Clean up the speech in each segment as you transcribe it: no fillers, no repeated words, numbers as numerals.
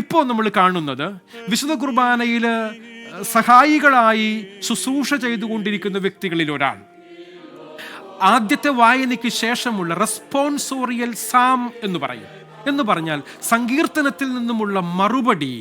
ഇപ്പോൾ നമ്മൾ കാണുന്നത് വിശുദ്ധ കുർബാനയിൽ സഹായികളായി ശുശ്രൂഷ ചെയ്തുകൊണ്ടിരിക്കുന്ന വ്യക്തികളിൽ ഒരാൾ ആദ്യത്തെ വായനയ്ക്ക് ശേഷമുള്ള റെസ്പോൺസോറിയൽ സാം എന്ന് പറഞ്ഞാൽ സങ്കീർത്തനത്തിൽ നിന്നുമുള്ള മറുപടി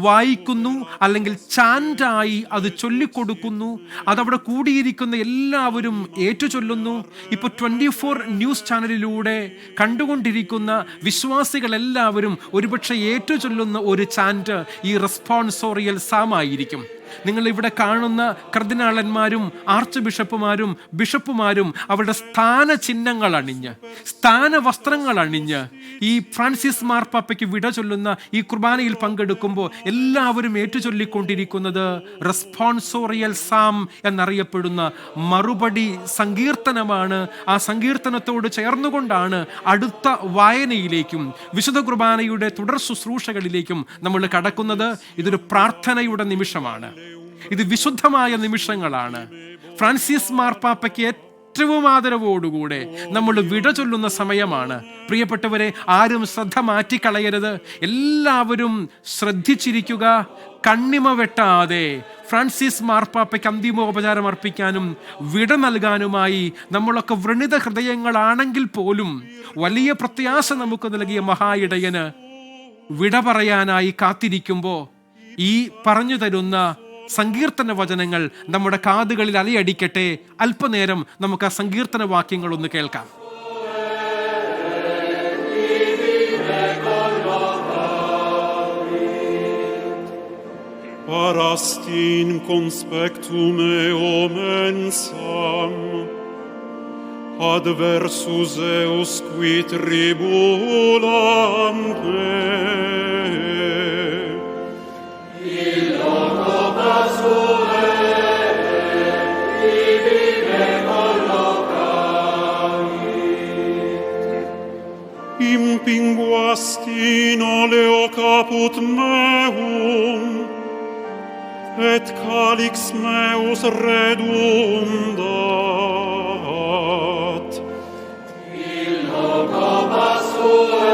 വായിക്കുന്നു, അല്ലെങ്കിൽ ചാൻഡായി അത് ചൊല്ലിക്കൊടുക്കുന്നു. അതവിടെ കൂടിയിരിക്കുന്ന എല്ലാവരും ഏറ്റുചൊല്ലുന്നു. ഇപ്പോൾ 24 ന്യൂസ് ചാനലിലൂടെ കണ്ടുകൊണ്ടിരിക്കുന്ന വിശ്വാസികളെല്ലാവരും ഒരുപക്ഷെ ഏറ്റുചൊല്ലുന്ന ഒരു ചാൻഡ് ഈ റെസ്പോൺസോറിയൽ സാമായിരിക്കും. നിങ്ങൾ ഇവിടെ കാണുന്ന കർദിനാളന്മാരും ആർച്ച് ബിഷപ്പുമാരും ബിഷപ്പുമാരും അവരുടെ സ്ഥാന ചിഹ്നങ്ങൾ അണിഞ്ഞ്, സ്ഥാന വസ്ത്രങ്ങൾ അണിഞ്ഞ് ഈ ഫ്രാൻസിസ് മാർപ്പാപ്പയ്ക്ക് വിട ചൊല്ലുന്ന ഈ കുർബാനയിൽ പങ്കെടുക്കുമ്പോൾ എല്ലാവരും ഏറ്റുചൊല്ലിക്കൊണ്ടിരിക്കുന്നത് റെസ്പോൺസോറിയൽ സാം എന്നറിയപ്പെടുന്ന മറുപടി സങ്കീർത്തനമാണ്. ആ സങ്കീർത്തനത്തോട് ചേർന്നുകൊണ്ടാണ് അടുത്ത വായനയിലേക്കും വിശുദ്ധ കുർബാനയുടെ തുടർ ശുശ്രൂഷകളിലേക്കും നമ്മൾ കടക്കുന്നത്. ഇതൊരു പ്രാർത്ഥനയുടെ നിമിഷമാണ്. ഇത് വിശുദ്ധമായ നിമിഷങ്ങളാണ്. ഫ്രാൻസിസ് മാർപ്പാപ്പയ്ക്ക് ഏറ്റവും ആദരവോടുകൂടെ നമ്മൾ വിട ചൊല്ലുന്ന സമയമാണ്. പ്രിയപ്പെട്ടവരെ, ആരും ശ്രദ്ധ മാറ്റിക്കളയരുത്. എല്ലാവരും ശ്രദ്ധിച്ചിരിക്കുക. കണ്ണിമ വെട്ടാതെ ഫ്രാൻസിസ് മാർപ്പാപ്പയ്ക്ക് അന്തിമോപചാരം അർപ്പിക്കാനും വിട നൽകാനുമായി നമ്മളൊക്കെ വ്രണിത ഹൃദയങ്ങളാണെങ്കിൽ പോലും വലിയ പ്രത്യാശ നമുക്ക് നൽകിയ മഹായിടയന് വിട പറയാനായി കാത്തിരിക്കുമ്പോൾ ഈ പറഞ്ഞു തരുന്ന സങ്കീർത്തന വചനങ്ങൾ നമ്മുടെ കാതുകളിൽ അലയടിക്കട്ടെ. അല്പനേരം നമുക്ക് ആ സങ്കീർത്തന വാക്യങ്ങൾ ഒന്ന് കേൾക്കാം. Parastin conspectum eo mensam adversus eus qui tribulam me impinguastino leo caput meum et calix meus redundat illo cobas sue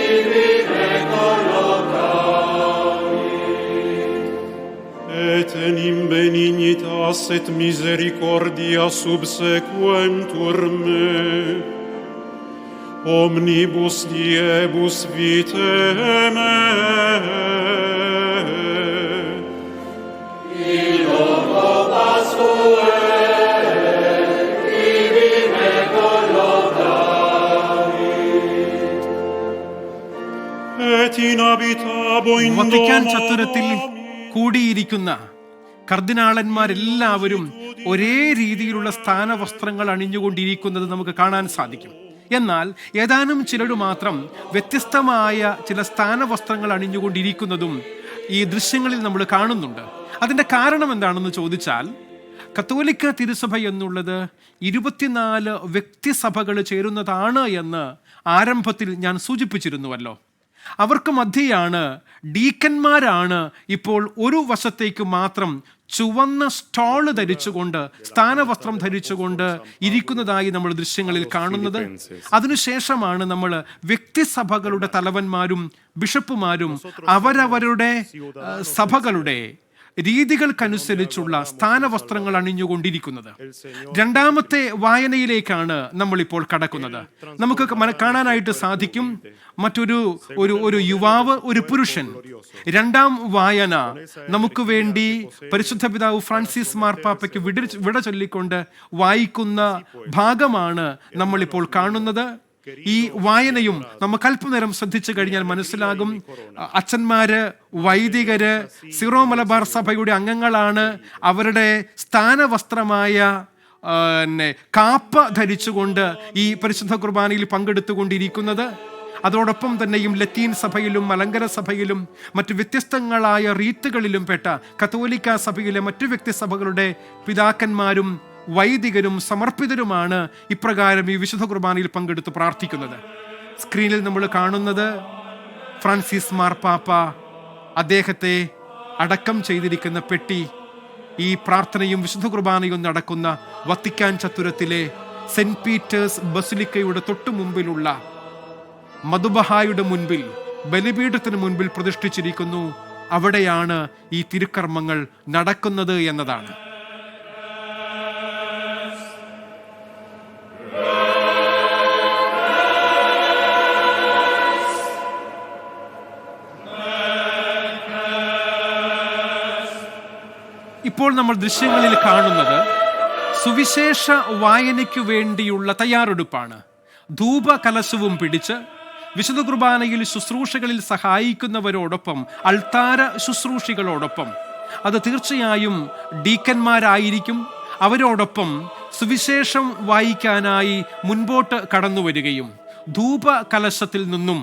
ibi me collocami et enim benignitas et misericordia subsequentur me omnibus diebus vitae me illo cobas sue ibi me collocami et inhabitabo in Vatican ചത്തുരത്തിൽ കൂടിയിരിക്കുന്ന കർദിനാളന്മാരെല്ലാവരും ഒരേ രീതിയിലുള്ള സ്ഥാനവസ്ത്രങ്ങൾ അണിഞ്ഞുകൊണ്ടിരിക്കുന്നത് നമുക്ക് കാണാൻ സാധിക്കും. എന്നാൽ ഏതാനും ചിലർ മാത്രം വ്യത്യസ്തമായ ചില സ്ഥാനവസ്ത്രങ്ങൾ അണിഞ്ഞുകൊണ്ടിരിക്കുന്നതും ഈ ദൃശ്യങ്ങളിൽ നമ്മൾ കാണുന്നുണ്ട്. അതിൻ്റെ കാരണം എന്താണെന്ന് ചോദിച്ചാൽ, കത്തോലിക്ക തിരുസഭ എന്നുള്ളത് 24 വ്യക്തിസഭകൾ ചേരുന്നതാണ് എന്ന് ആരംഭത്തിൽ ഞാൻ സൂചിപ്പിച്ചിരുന്നുവല്ലോ. അവർക്ക് മധ്യയാണ് ഡീക്കന്മാരാണ് ഇപ്പോൾ ഒരു വശത്തേക്ക് മാത്രം ചുവന്ന സ്റ്റോള് ധരിച്ചുകൊണ്ട്, സ്ഥാനവസ്ത്രം ധരിച്ചുകൊണ്ട് ഇരിക്കുന്നതായി നമ്മൾ ദൃശ്യങ്ങളിൽ കാണുന്നത്. അതിനുശേഷമാണ് നമ്മൾ വ്യക്തിസഭകളുടെ തലവന്മാരും ബിഷപ്പുമാരും അവരവരുടെ സഭകളുടെ രീതികൾക്കനുസരിച്ചുള്ള സ്ഥാനവസ്ത്രങ്ങൾ അണിഞ്ഞുകൊണ്ടിരിക്കുന്നത്. രണ്ടാമത്തെ വായനയിലേക്കാണ് നമ്മളിപ്പോൾ കടക്കുന്നത്. നമുക്ക് കാണാനായിട്ട് സാധിക്കും ഒരു യുവാവ്, ഒരു പുരുഷൻ. രണ്ടാം വായന നമുക്ക് വേണ്ടി പരിശുദ്ധ പിതാവ് ഫ്രാൻസിസ് മാർപ്പാപ്പയ്ക്ക് വിട ചൊല്ലിക്കൊണ്ട് വായിക്കുന്ന ഭാഗമാണ് നമ്മളിപ്പോൾ കാണുന്നത്. ഈ വായനയും നമുക്ക് അല്പനേരം ശ്രദ്ധിച്ചു കഴിഞ്ഞാൽ മനസ്സിലാകും. അച്ഛന്മാര്, വൈദികര്, സിറോ മലബാർ സഭയുടെ അംഗങ്ങളാണ്. അവരുടെ സ്ഥാനവസ്ത്രമായ കാപ്പ ധരിച്ചുകൊണ്ട് ഈ പരിശുദ്ധ കുർബാനയിൽ പങ്കെടുത്തുകൊണ്ടിരിക്കുന്നത്. അതോടൊപ്പം തന്നെയും ലത്തീൻ സഭയിലും മലങ്കര സഭയിലും മറ്റു വ്യത്യസ്തങ്ങളായ റീത്തുകളിലും പെട്ട കത്തോലിക്ക സഭയിലെ മറ്റു വ്യക്തിസഭകളുടെ പിതാക്കന്മാരും വൈദികരും സമർപ്പിതരുമാണ് ഇപ്രകാരം ഈ വിശുദ്ധ കുർബാനയിൽ പങ്കെടുത്ത് പ്രാർത്ഥിക്കുന്നത്. സ്ക്രീനിൽ നമ്മൾ കാണുന്നത് ഫ്രാൻസിസ് മാർപ്പാപ്പ അദ്ദേഹത്തെ അടക്കം ചെയ്തിരിക്കുന്ന പെട്ടി. ഈ പ്രാർത്ഥനയും വിശുദ്ധ കുർബാനയും നടക്കുന്ന വത്തിക്കാൻ ചത്തുരത്തിലെ സെന്റ് പീറ്റേഴ്സ് ബസിലിക്കയുടെ തൊട്ടു മുമ്പിലുള്ള മധുബഹായുടെ മുൻപിൽ ബലിപീഠത്തിന് മുൻപിൽ പ്രതിഷ്ഠിച്ചിരിക്കുന്നു. അവിടെയാണ് ഈ തിരുക്കർമ്മങ്ങൾ നടക്കുന്നത് എന്നതാണ്. ഇപ്പോൾ നമ്മൾ ദൃശ്യങ്ങളിൽ കാണുന്നത് സുവിശേഷ വായനയ്ക്കു വേണ്ടിയുള്ള തയ്യാറെടുപ്പാണ്. ധൂപകലശവും പിടിച്ച് വിശുദ്ധ കുർബാനയിൽ ശുശ്രൂഷകളിൽ സഹായിക്കുന്നവരോടൊപ്പം, അൾത്താര ശുശ്രൂഷികളോടൊപ്പം, അത് തീർച്ചയായും ഡീക്കന്മാരായിരിക്കും, അവരോടൊപ്പം സുവിശേഷം വായിക്കാനായി മുൻപോട്ട് കടന്നു വരികയും ധൂപകലശത്തിൽ നിന്നും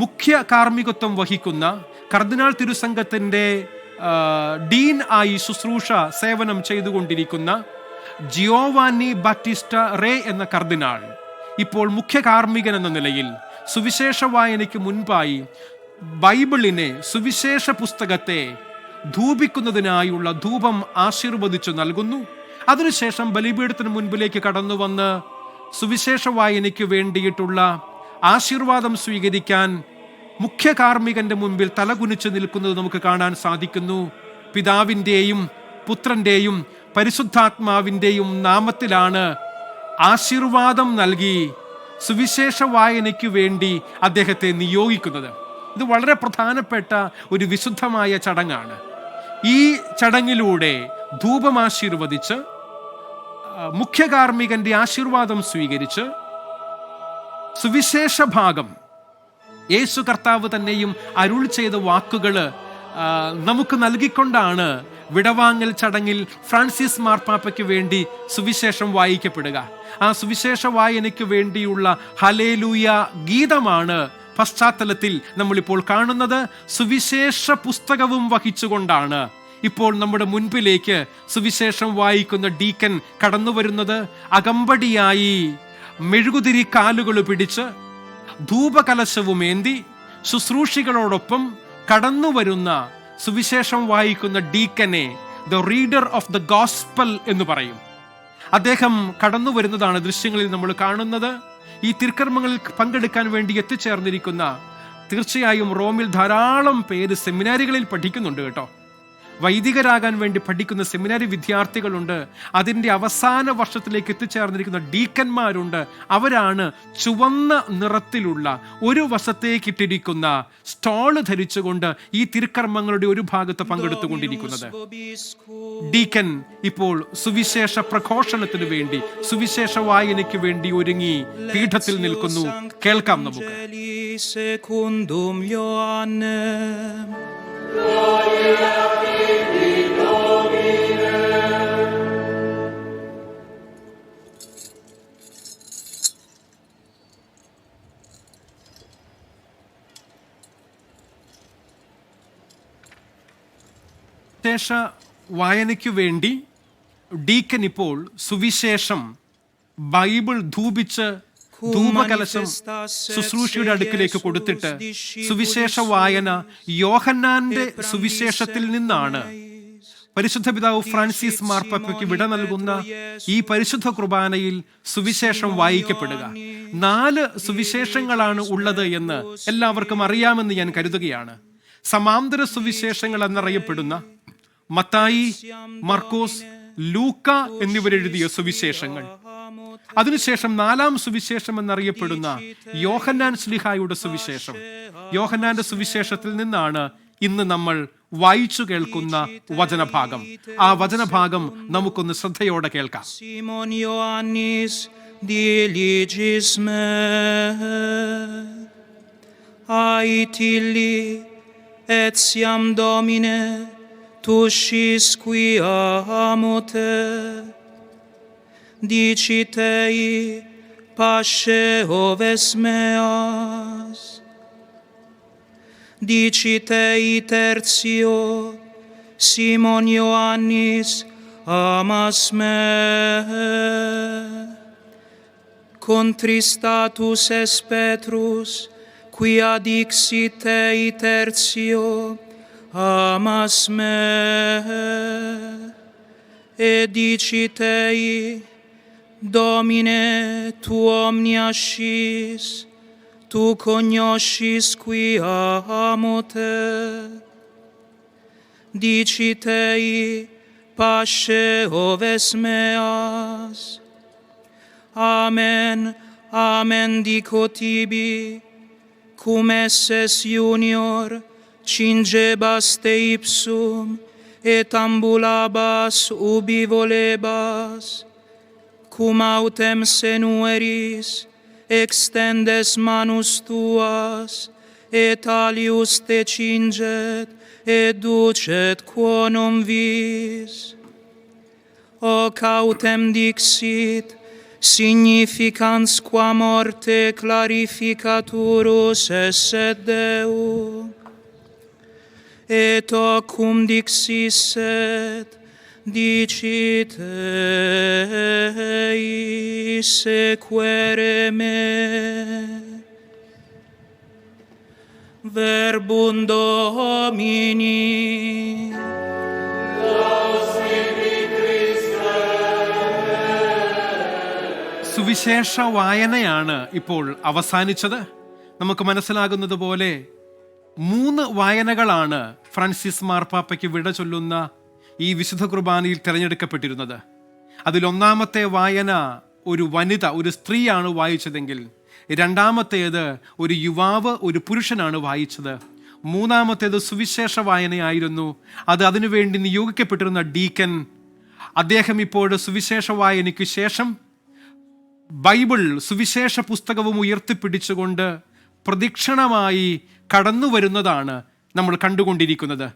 മുഖ്യ കാർമ്മികത്വം വഹിക്കുന്ന കർദിനാൾ തിരുസംഘത്തിൻ്റെ ഡീൻ ആയി ശുശ്രൂഷ സേവനം ചെയ്തുകൊണ്ടിരിക്കുന്ന ജിയോവാനി ബാറ്റിസ്റ്റ റേ എന്ന കർദിനാൾ ഇപ്പോൾ മുഖ്യ കാർമ്മികൻ എന്ന നിലയിൽ സുവിശേഷ വായനയ്ക്ക് മുൻപായി ബൈബിളിനെ, സുവിശേഷ പുസ്തകത്തെ ധൂപിക്കുന്നതിനായുള്ള ധൂപം ആശീർവദിച്ചു നൽകുന്നു. അതിനുശേഷം ബലിപീഠത്തിന് മുൻപിലേക്ക് കടന്നു വന്ന് സുവിശേഷ വായനയ്ക്ക് വേണ്ടിയിട്ടുള്ള ആശീർവാദം സ്വീകരിക്കാൻ മുഖ്യ കാർമ്മികന്റെ മുൻപിൽ തലകുനിച്ച് നിൽക്കുന്നത് നമുക്ക് കാണാൻ സാധിക്കുന്നു. പിതാവിൻ്റെയും പുത്രൻ്റെയും പരിശുദ്ധാത്മാവിൻ്റെയും നാമത്തിലാണ് ആശീർവാദം നൽകി സുവിശേഷ വായനയ്ക്ക് വേണ്ടി അദ്ദേഹത്തെ നിയോഗിക്കുന്നത്. ഇത് വളരെ പ്രധാനപ്പെട്ട ഒരു വിശുദ്ധമായ ചടങ്ങാണ്. ഈ ചടങ്ങിലൂടെ ധൂപം ആശീർവദിച്ച് മുഖ്യ കാർമ്മികന്റെ ആശീർവാദം സ്വീകരിച്ച് സുവിശേഷ ഭാഗം യേശു കർത്താവ് തന്നെയും അരുൾ ചെയ്ത വാക്കുകൾ നമുക്ക് നൽകിക്കൊണ്ടാണ് വിടവാങ്ങൽ ചടങ്ങിൽ ഫ്രാൻസിസ് മാർപ്പാപ്പയ്ക്ക് വേണ്ടി സുവിശേഷം വായിക്കപ്പെടുക. ആ സുവിശേഷ വായനയ്ക്ക് വേണ്ടിയുള്ള ഹല്ലേലൂയ ഗീതമാണ് പശ്ചാത്തലത്തിൽ നമ്മളിപ്പോൾ കാണുന്നത്. സുവിശേഷ പുസ്തകവും വഹിച്ചുകൊണ്ടാണ് ഇപ്പോൾ നമ്മുടെ മുൻപിലേക്ക് സുവിശേഷം വായിക്കുന്ന ഡീക്കൻ കടന്നു വരുന്നത്. അകമ്പടിയായി മെഴുകുതിരി കാലുകൾ പിടിച്ച് ധൂപകലശവുമേന്തി ശുശ്രൂഷികളോടൊപ്പം കടന്നു വരുന്ന സുവിശേഷം വായിക്കുന്ന ഡീക്കനെ the reader of the gospel എന്ന് പറയും. അദ്ദേഹം കടന്നു വരുന്നതാണ് ദൃശ്യങ്ങളിൽ നമ്മൾ കാണുന്നത്. ഈ തിരുക്കർമ്മങ്ങളിൽ പങ്കെടുക്കാൻ വേണ്ടി എത്തിച്ചേർന്നിരിക്കുന്ന, തീർച്ചയായും റോമിൽ ധാരാളം പേര് സെമിനാരികളിൽ പഠിക്കുന്നുണ്ട് കേട്ടോ. വൈദികരാകാൻ വേണ്ടി പഠിക്കുന്ന സെമിനാരി വിദ്യാർത്ഥികളുണ്ട്. അതിൻ്റെ അവസാന വർഷത്തിലേക്ക് എത്തിച്ചേർന്നിരിക്കുന്ന ഡീക്കന്മാരുണ്ട്. അവരാണ് ചുവന്ന നിറത്തിലുള്ള ഒരു വശത്തേക്കിട്ടിരിക്കുന്ന സ്റ്റോള് ധരിച്ചുകൊണ്ട് ഈ തിരുക്കർമ്മങ്ങളുടെ ഒരു ഭാഗത്ത് പങ്കെടുത്തുകൊണ്ടിരിക്കുന്നത്. ഡീക്കൻ ഇപ്പോൾ സുവിശേഷ പ്രഘോഷണത്തിന് വേണ്ടി, സുവിശേഷ വായനയ്ക്ക് വേണ്ടി ഒരുങ്ങി പീഠത്തിൽ നിൽക്കുന്നു. കേൾക്കാം നമുക്ക്. സുവിശേഷ വായനയ്ക്കു വേണ്ടി ഡീക്കൻ ഇപ്പോൾ സുവിശേഷം ബൈബിൾ ധൂപിച്ച് ധൂപകലശം ശുശ്രൂഷയുടെ അടുക്കിലേക്ക് കൊടുത്തിട്ട് സുവിശേഷ വായന യോഹന്നാന്റെ സുവിശേഷത്തിൽ നിന്നാണ് പരിശുദ്ധ പിതാവ് ഫ്രാൻസിസ് മാർപ്പാപ്പയ്ക്ക് വിട നൽകുന്ന ഈ പരിശുദ്ധ കുർബാനയിൽ സുവിശേഷം വായിക്കപ്പെടുക. 4 സുവിശേഷങ്ങളാണ് ഉള്ളത് എന്ന് എല്ലാവർക്കും അറിയാമെന്ന് ഞാൻ കരുതുകയാണ്. സമാന്തര സുവിശേഷങ്ങൾ എന്നറിയപ്പെടുന്ന മത്തായി, മർക്കോസ്, ലൂക്ക എന്നിവരെഴുതിയ സുവിശേഷങ്ങൾ, അതിനുശേഷം 4ാം സുവിശേഷം എന്നറിയപ്പെടുന്ന യോഹന്നാൻ ശ്ലീഹായുടെ സുവിശേഷം. യോഹന്നാന്റെ സുവിശേഷത്തിൽ നിന്നാണ് ഇന്ന് നമ്മൾ വായിച്ചു കേൾക്കുന്ന വചനഭാഗം. ആ വചനഭാഗം നമുക്കൊന്ന് ശ്രദ്ധയോടെ കേൾക്കാം. Simon Ioannis diligis me, aetilli etiam Domine, tuscis quia amo te, dicitei pasce oves meas, dicitei tertio Simon Ioannis amas me, contristatus es Petrus, quia dixit ei tertio amas me, et dicitei Domine tu omnia scis, tu cognoscis qui amo te. Dicitei, pasce oves meas. Amen, amen dico tibi, cum esses junior cingebas te ipsum, et ambulabas ubi volebas, cum autem senueris, extendes manus tuas, et alius te cinget, et ducet quo non vis. Hoc autem dixit, significans qua morte clarificaturus esset Deum. Et hoc cum dixisset, dicitei sequere me. Verbum Domini. സുവിശേഷ വായനയാണ് ഇപ്പോൾ അവസാനിച്ചത്. നമുക്ക് മനസ്സിലാകുന്നത് പോലെ 3 വായനകളാണ് Francis മാർപ്പാപ്പയ്ക്ക് വിട ചൊല്ലുന്ന ഈ വിശുദ്ധ കുർബാനയിൽ തിരഞ്ഞെടുക്കപ്പെട്ടിരുന്നത്. അതിലൊന്നാമത്തെ വായന ഒരു വനിത, ഒരു സ്ത്രീയാണ് വായിച്ചതെങ്കിൽ, രണ്ടാമത്തേത് ഒരു യുവാവ്, ഒരു പുരുഷനാണ് വായിച്ചത്. മൂന്നാമത്തേത് സുവിശേഷ വായനയായിരുന്നു. അത് അതിനുവേണ്ടി നിയോഗിക്കപ്പെട്ടിരുന്ന ഡീക്കൻ. അദ്ദേഹം ഇപ്പോൾ സുവിശേഷ വായനയ്ക്ക് ശേഷം ബൈബിൾ, സുവിശേഷ പുസ്തകവും ഉയർത്തിപ്പിടിച്ചുകൊണ്ട് പ്രദക്ഷിണമായി കടന്നു വരുന്നതാണ് നമ്മൾ കണ്ടുകൊണ്ടിരിക്കുന്നത്.